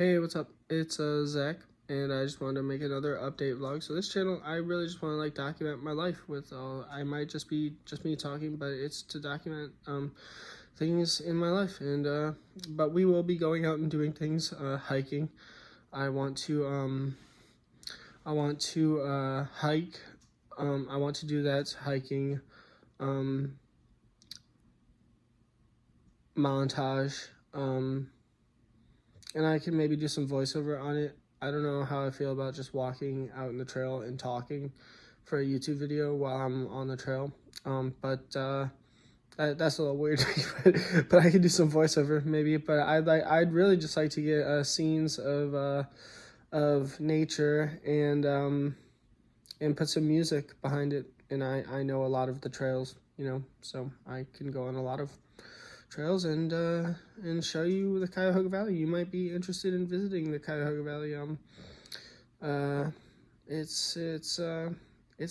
Hey, what's up? It's Zach, and I just wanted to make another update vlog. So this channel, I really just want to document my life with. I might just be me talking, but it's to document things in my life, and but we will be going out and doing things, hiking. I want to hike. I want to do that hiking montage. And I can maybe do some voiceover on it. I don't know how I feel about just walking out in the trail and talking for a YouTube video while I'm on the trail. That's a little weird, but I could do some voiceover maybe. But I'd really just like to get scenes of nature and put some music behind it. And I know a lot of the trails, so I can go on a lot of trails and show you the Cuyahoga Valley. You might be interested in visiting the Cuyahoga Valley. It's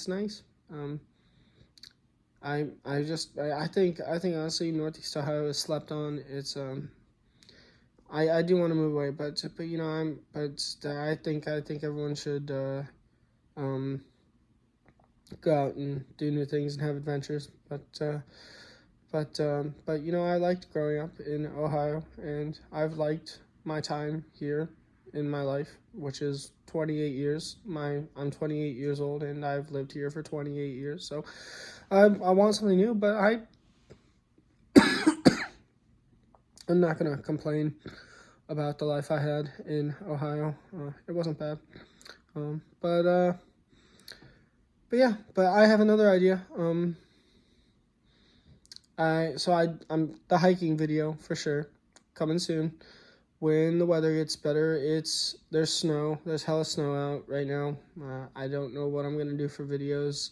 nice. I think honestly Northeast Ohio is slept on. I do want to move away, but I think everyone should go out and do new things and have adventures. But I liked growing up in Ohio, and I've liked my time here in my life, which is 28 years. I'm 28 years old, and I've lived here for 28 years. So I want something new, but I'm not gonna complain about the life I had in Ohio. It wasn't bad. But yeah. But I have another idea. I'm the hiking video for sure coming soon. When the weather gets better, there's snow. There's hella snow out right now. I don't know what I'm gonna do for videos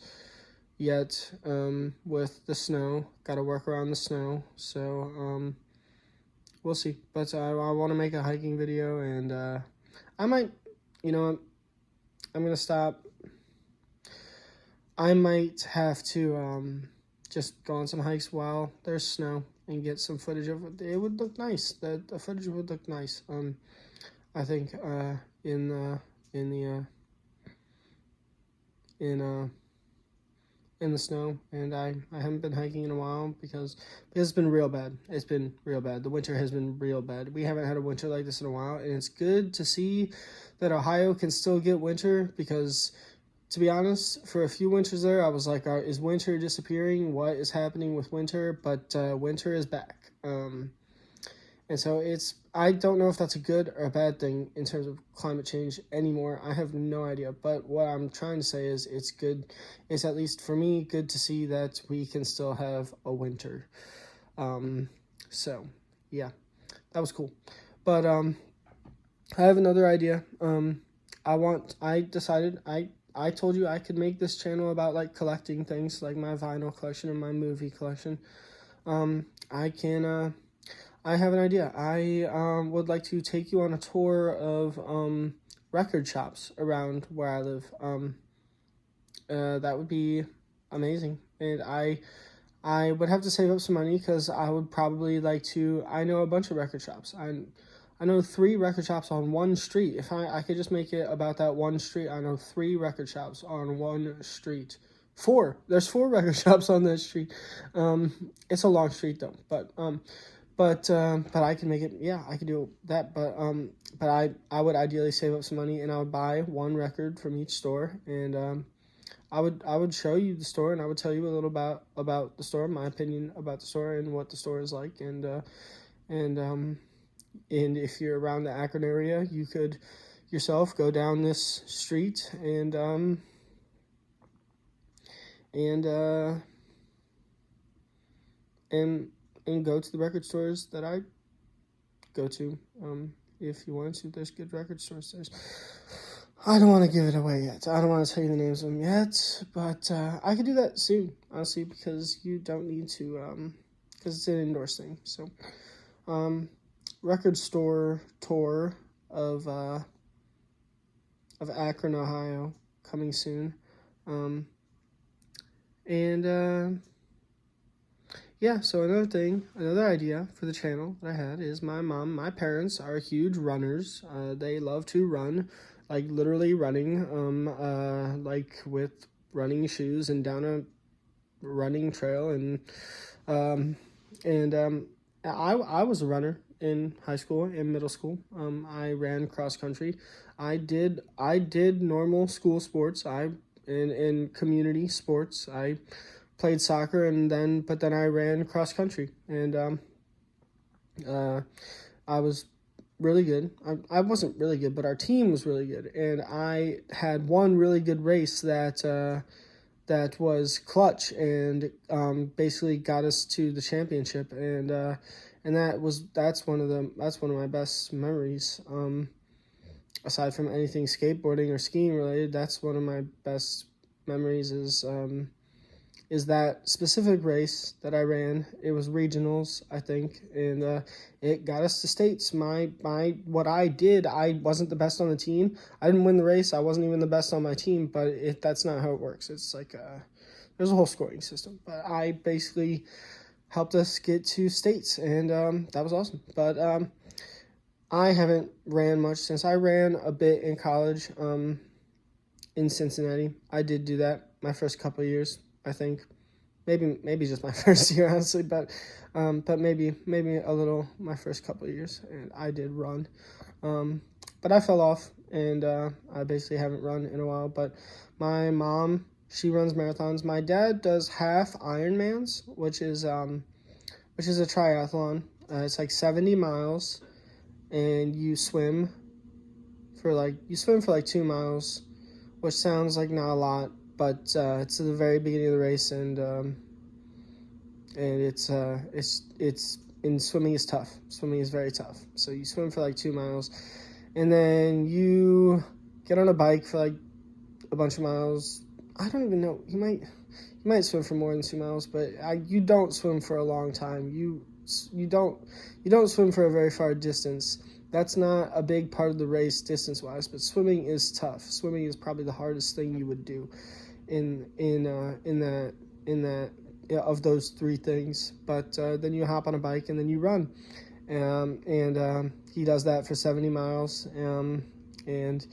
yet. With the snow, gotta work around the snow. So we'll see. But I want to make a hiking video, and I might, I'm gonna stop. I might have to just go on some hikes while there's snow and get some footage of it. It would look nice. The footage would look nice. I think in the snow, and I haven't been hiking in a while because it's been real bad. It's been real bad. The winter has been real bad. We haven't had a winter like this in a while, and it's good to see that Ohio can still get winter because, to be honest, for a few winters there, I was like, is winter disappearing? What is happening with winter? But winter is back. And so I don't know if that's a good or a bad thing in terms of climate change anymore. I have no idea. But what I'm trying to say is it's good. It's, at least for me, good to see that we can still have a winter. So, yeah, that was cool. But I have another idea. I told you I could make this channel about like collecting things, like my vinyl collection and my movie collection. I have an idea. I would like to take you on a tour of record shops around where I live. That would be amazing, and I would have to save up some money because I would probably like to. I know a bunch of record shops. I know 3 record shops on one street. If I could just make it about that one street, I know 3 record shops on one street. 4. There's 4 record shops on that street. It's a long street though, but I can make it. Yeah, I could do that. But I would ideally save up some money, and I would buy 1 record from each store, and I would show you the store, and I would tell you a little about the store, my opinion about the store, and what the store is like, and if you're around the Akron area, you could yourself go down this street and go to the record stores that I go to. If you want to, there's good record stores. I don't want to give it away yet. I don't want to tell you the names of them yet, but I could do that soon, honestly, because you don't need to, because it's an indoor thing. So, record store tour of Akron, Ohio, coming soon, and yeah, so another idea for the channel that I had is my parents are huge runners. They love to run, like literally running, like with running shoes and down a running trail, um, and I was a runner in high school and middle school. I ran cross country. I did normal school sports. In community sports. I played soccer, but then I ran cross country, and uh, I was really good. I wasn't really good, but our team was really good, and I had one really good race that was clutch and basically got us to the championship, and that's one of my best memories. Aside from anything skateboarding or skiing related, that's one of my best memories is that specific race that I ran. It was regionals, I think, and it got us to states. What I did, I wasn't the best on the team. I didn't win the race. I wasn't even the best on my team, but that's not how it works. It's like there's a whole scoring system. But I basically helped us get to states, and that was awesome. But I haven't ran much since I ran a bit in college. In Cincinnati, I did do that my first couple of years. I think maybe just my first year, honestly, but maybe a little my first couple of years, and I did run, but I fell off, and I basically haven't run in a while. But my mom, she runs marathons. My dad does half Ironmans, which is a triathlon. It's like 70 miles, and you swim for like 2 miles, which sounds like not a lot, but it's at the very beginning of the race, and it's in swimming is tough. Swimming is very tough. So you swim for like 2 miles, and then you get on a bike for like a bunch of miles. I don't even know. You might swim for more than 2 miles, but you don't swim for a long time. You don't swim for a very far distance. That's not a big part of the race distance-wise, but swimming is tough. Swimming is probably the hardest thing you would do in that of those three things. But then you hop on a bike and then you run, and he does that for 70 miles. And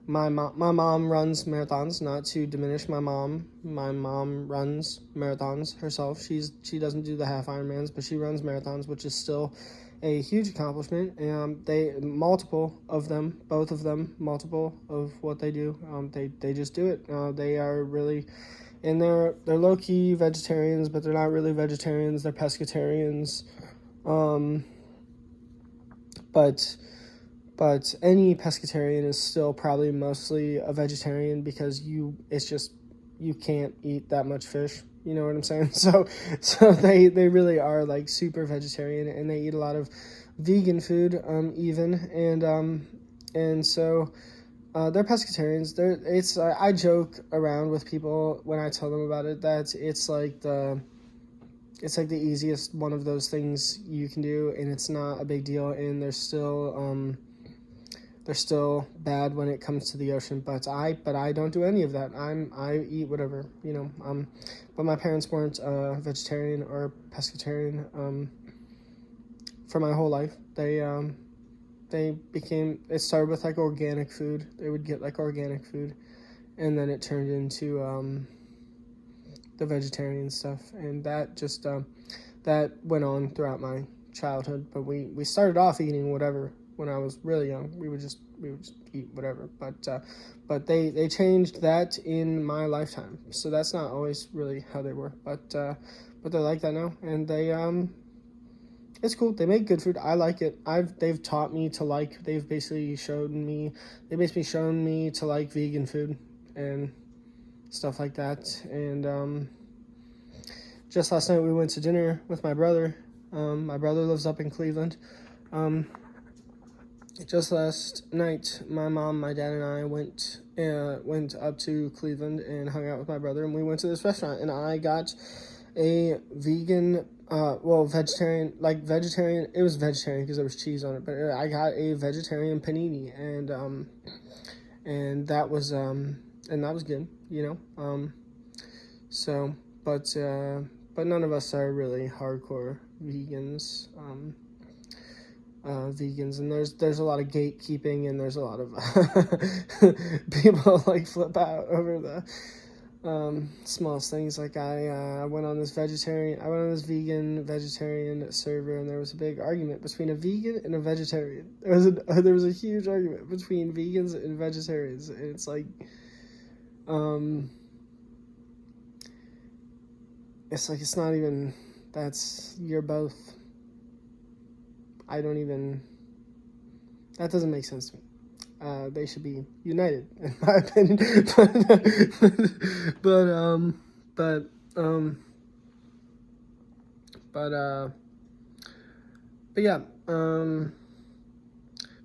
my mom runs marathons. Not to diminish my mom. My mom runs marathons herself. She doesn't do the half Ironmans, but she runs marathons, which is still a huge accomplishment. They multiple of both of them, multiple of what they do. They just do it. They are really, and they're low key vegetarians, but they're not really vegetarians. They're pescatarians. But any pescatarian is still probably mostly a vegetarian because you can't eat that much fish. You know what I'm saying? So they really are like super vegetarian, and they eat a lot of vegan food, even, and so they're pescatarians. I joke around with people when I tell them about it that it's like the easiest one of those things you can do, and it's not a big deal, and they're still bad when it comes to the ocean, but I don't do any of that. I eat whatever, but my parents weren't vegetarian or pescatarian for my whole life. It started with like organic food. They would get like organic food, and then it turned into the vegetarian stuff, and that went on throughout my childhood. But we started off eating whatever. When I was really young, we would just eat whatever. But they changed that in my lifetime. So that's not always really how they were. But they're like that now, and it's cool. They make good food. I like it. They've taught me to like. They've basically shown me to like vegan food and stuff like that. And just last night we went to dinner with my brother. My brother lives up in Cleveland. Just last night, my mom, my dad, and I went up to Cleveland and hung out with my brother, and we went to this restaurant, and I got a vegan, vegetarian, it was vegetarian because there was cheese on it, but I got a vegetarian panini, and that was good, so, but but none of us are really hardcore vegans. Vegans, and there's a lot of gatekeeping, and there's a lot of people like flip out over the smallest things. Like I went on this vegan vegetarian server, and there was a big argument between a vegan and a vegetarian. There was a huge argument between vegans and vegetarians, and it's like it's not even, you're both. That doesn't make sense to me. They should be united, in my opinion. But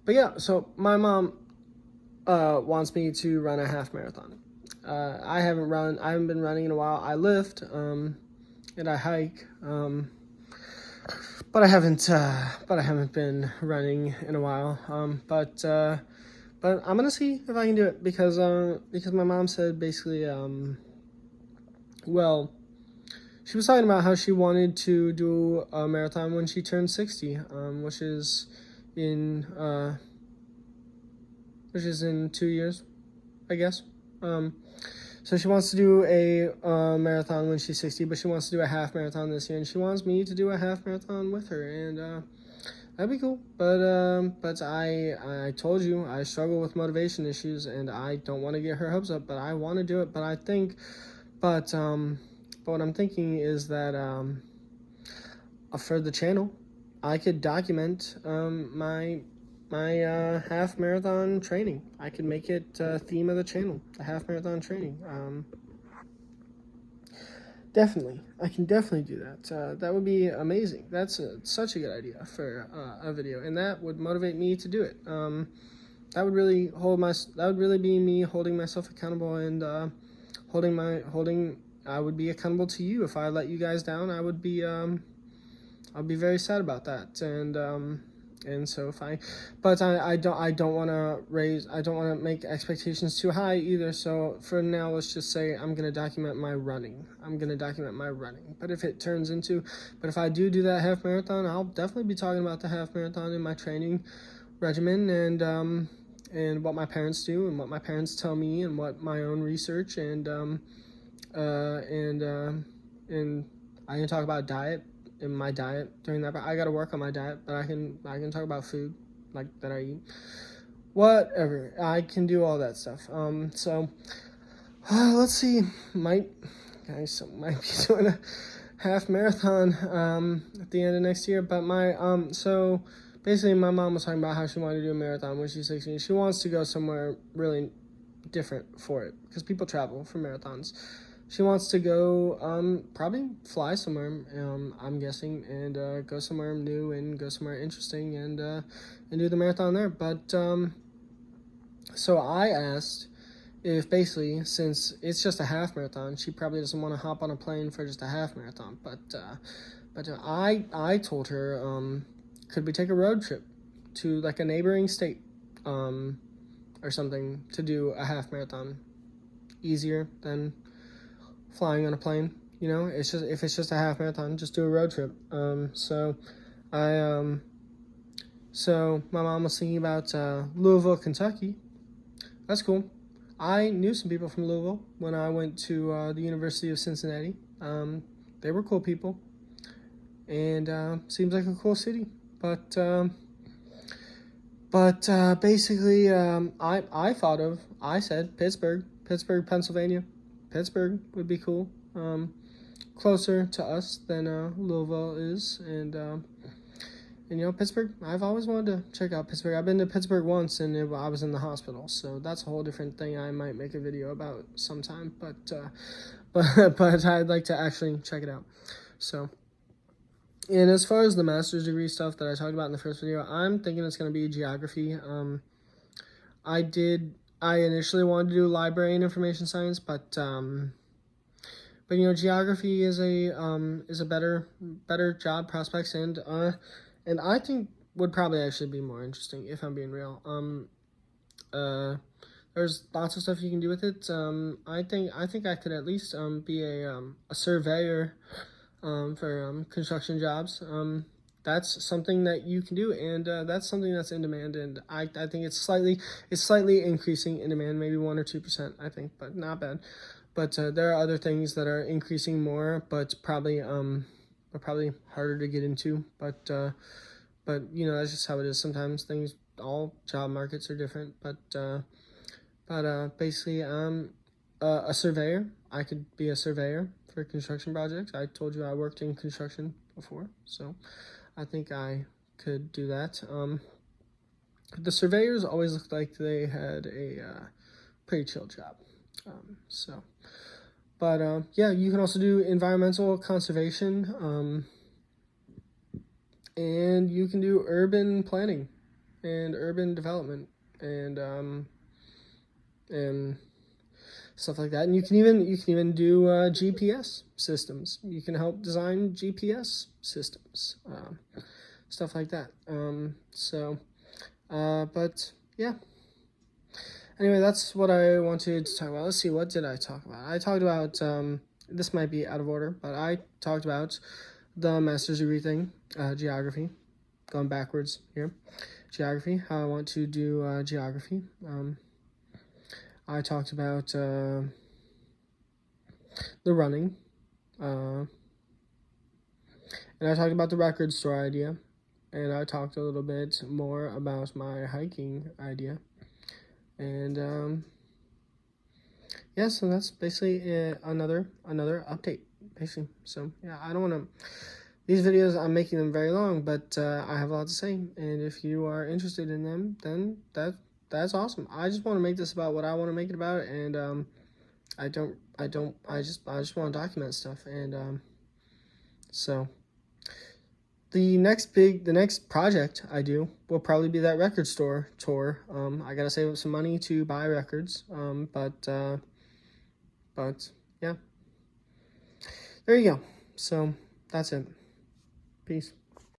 yeah. So my mom wants me to run a half marathon. I haven't been running in a while. I lift, and I hike. But I haven't been running in a while. But I'm gonna see if I can do it because my mom said basically, well, she was talking about how she wanted to do a marathon when she turned 60, which is in 2 years, I guess. So she wants to do a marathon when she's 60, but she wants to do a half marathon this year, and she wants me to do a half marathon with her, and that'd be cool. But I told you I struggle with motivation issues, and I don't want to get her hopes up, but I want to do it. But what I'm thinking is that for the channel, I could document my half marathon training. I could make it theme of the channel, the half marathon training. Definitely, I can definitely do that. That would be amazing. That's such a good idea for a video, and that would motivate me to do it. That would really be me holding myself accountable, and I would be accountable to you. If I let you guys down, I'd be very sad about that, and so I don't want to make expectations too high either. So for now, let's just say I'm going to document my running. But if I do that half marathon, I'll definitely be talking about the half marathon in my training regimen, and what my parents do, and what my parents tell me, and what my own research, and I can talk about diet. In my diet during that, but I got to work on my diet, but I can talk about food like that I eat, whatever. I can do all that stuff. So let's see, might be doing a half marathon at the end of next year. But so basically my mom was talking about how she wanted to do a marathon when she's 16. She wants to go somewhere really different for it, because people travel for marathons. She wants to go, probably fly somewhere, I'm guessing, and go somewhere new and go somewhere interesting, and do the marathon there. But so I asked if basically, since it's just a half marathon, she probably doesn't want to hop on a plane for just a half marathon. But I told her, could we take a road trip to like a neighboring state, or something, to do a half marathon? Easier than flying on a plane, if it's just a half marathon, just do a road trip. So my mom was thinking about Louisville, Kentucky. That's cool. I knew some people from Louisville when I went to the University of Cincinnati. They were cool people, and seems like a cool city. But basically, I said Pittsburgh, Pennsylvania. Pittsburgh would be cool. Closer to us than Louisville is, and Pittsburgh. I've always wanted to check out Pittsburgh. I've been to Pittsburgh once, and I was in the hospital, so that's a whole different thing. I might make a video about sometime, but I'd like to actually check it out. So, and as far as the master's degree stuff that I talked about in the first video, I'm thinking it's going to be geography. I initially wanted to do library and information science, but geography is a better job prospects, and I think would probably actually be more interesting, if I'm being real. There's lots of stuff you can do with it. I think I could at least be a surveyor, for construction jobs. That's something that you can do, and that's something that's in demand. And I think it's slightly increasing in demand, maybe 1 or 2%, I think, but not bad. But there are other things that are increasing more, but probably harder to get into. But you know, that's just how it is. Sometimes all job markets are different. But basically, a surveyor. I could be a surveyor for construction projects. I told you I worked in construction before, so I think I could do that. The surveyors always looked like they had a pretty chill job. But yeah, you can also do environmental conservation, and you can do urban planning and urban development and stuff like that. And you can even do GPS systems. You can help design GPS systems, stuff like that. But yeah. Anyway, that's what I wanted to talk about. Let's see, what did I talk about? I talked about, this might be out of order, but I talked about the master's degree thing, geography, going backwards here, geography, how I want to do geography. I talked about the running, and I talked about the record store idea, and I talked a little bit more about my hiking idea. And yeah, so that's basically another update, basically. So yeah, I don't want to. These videos, I'm making them very long, but I have a lot to say, and if you are interested in them, then that's awesome. I just want to make this about what I want to make it about, and I just want to document stuff, and so. The next project I do will probably be that record store tour. I gotta save up some money to buy records. But yeah, there you go. So that's it. Peace.